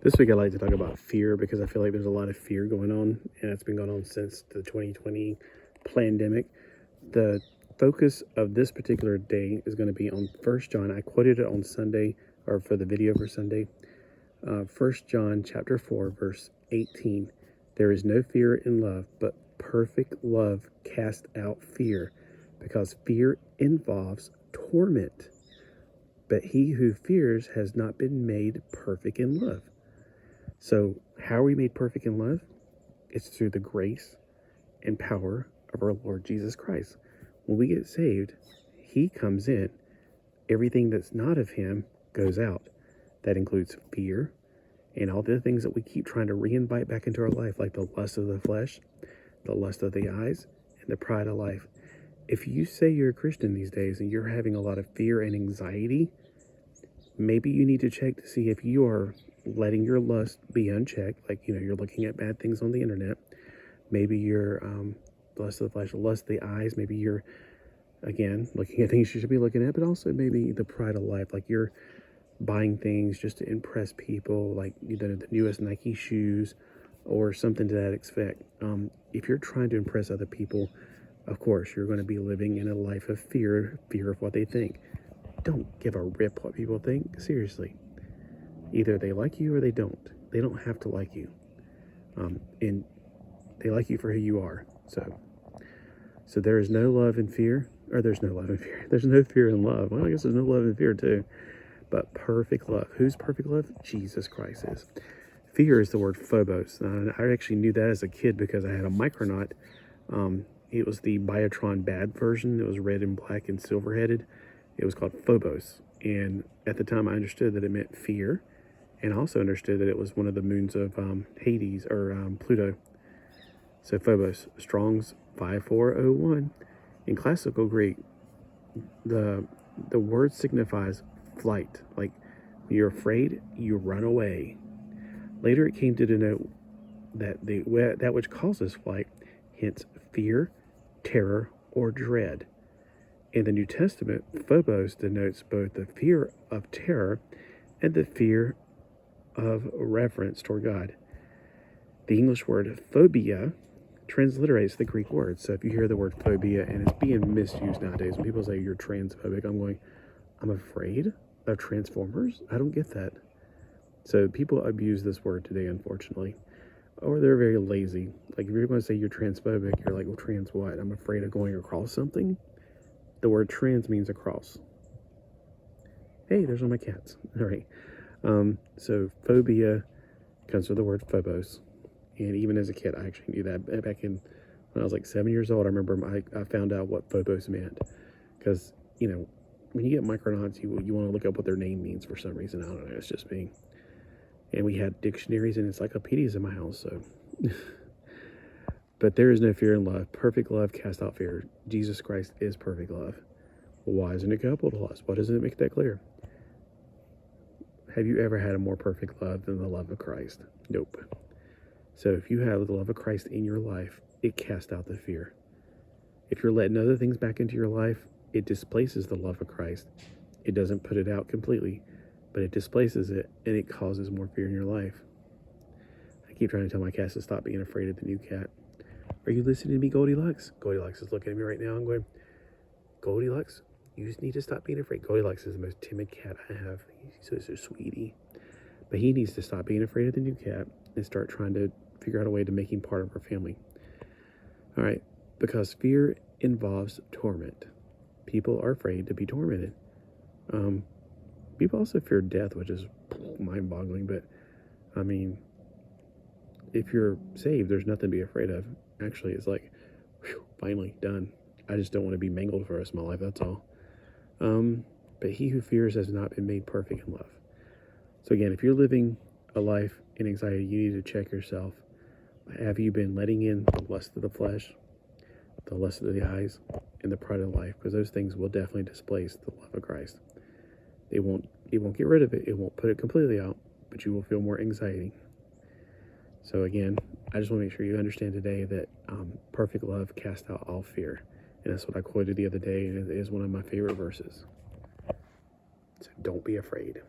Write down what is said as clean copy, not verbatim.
This week I'd like to talk about fear because I feel like there's a lot of fear going on, and it's been going on since the 2020 pandemic. The focus of this particular day is going to be on 1 John. I quoted it on Sunday, or for the video for Sunday. 1 John chapter 4, verse 18. There is no fear in love, but perfect love casts out fear, because fear involves torment. But he who fears has not been made perfect in love. So how are we made perfect in love? It's through the grace and power of our Lord Jesus Christ. When we get saved, he comes in. Everything that's not of him goes out. That includes fear and all the things that we keep trying to re-invite back into our life, like the lust of the flesh, the lust of the eyes, and the pride of life. If you say you're a Christian these days and you're having a lot of fear and anxiety, maybe you need to check to see if you are letting your lust be unchecked. Like, you're looking at bad things on the internet. Maybe you're lust of the flesh, lust of the eyes. Maybe you're, again, looking at things you should be looking at, but also maybe the pride of life. Like you're buying things just to impress people, like the newest Nike shoes or something to that effect. If you're trying to impress other people, of course, you're going to be living in a life of fear of what they think. Don't give a rip what people think. Seriously. Either they like you or they don't. They don't have to like you. And they like you for who you are. So there is no love in fear, or there's no love in fear. There's no fear in love. Well, I guess there's no love in fear too. But perfect love. Who's perfect love? Jesus Christ is. Fear is the word phobos. I actually knew that as a kid because I had a Micronaut. It was the Biotron bad version. It was red and black and silver headed. It was called Phobos. And at the time I understood that it meant fear. And also understood that it was one of the moons of Hades, or Pluto. So Phobos, Strong's 5401. In classical Greek, the word signifies flight. Like when you're afraid, you run away. Later it came to denote that which causes flight, hence fear, terror, or dread. In the New Testament, Phobos denotes both the fear of terror and the fear of reverence toward God. The English word phobia transliterates the Greek word. So if you hear the word phobia, and it's being misused nowadays, when people say you're transphobic, I'm afraid of Transformers? I don't get that. So people abuse this word today, unfortunately. Or they're very lazy. Like if you're going to say you're transphobic, you're like, well, trans what? I'm afraid of going across something? The word trans means across. Hey, there's one of my cats. All right. So phobia comes from the word phobos. And even as a kid, I actually knew that. Back in when I was like 7 years old, I remember I found out what phobos meant. Because, when you get Micronauts, you want to look up what their name means for some reason. I don't know. It's just me. And we had dictionaries and encyclopedias in my house. So, but there is no fear in love. Perfect love casts out fear. Jesus Christ is perfect love. Why isn't it capitalized? Why doesn't it make that clear? Have you ever had a more perfect love than the love of Christ? Nope. So if you have the love of Christ in your life, it casts out the fear. If you're letting other things back into your life, it displaces the love of Christ. It doesn't put it out completely, but it displaces it, and it causes more fear in your life. I keep trying to tell my cats to stop being afraid of the new cat. Are you listening to me, Goldilocks? Goldilocks is looking at me right now. I'm going, Goldilocks, you just need to stop being afraid. Goldilocks is the most timid cat I have. He's so sweetie. But he needs to stop being afraid of the new cat and start trying to figure out a way to make him part of our family. All right, because fear involves torment. People are afraid to be tormented. People also fear death, which is mind-boggling. But, if you're saved, there's nothing to be afraid of. Actually, it's like, whew, finally, done. I just don't want to be mangled for the rest of my life, that's all. But he who fears has not been made perfect in love. So again, if you're living a life in anxiety, you need to check yourself. Have you been letting in the lust of the flesh, the lust of the eyes, and the pride of life? Because those things will definitely displace the love of Christ. It won't get rid of it. It won't put it completely out, but you will feel more anxiety. So again, I just want to make sure you understand today that perfect love casts out all fear. And that's what I quoted the other day, and it is one of my favorite verses. So don't be afraid.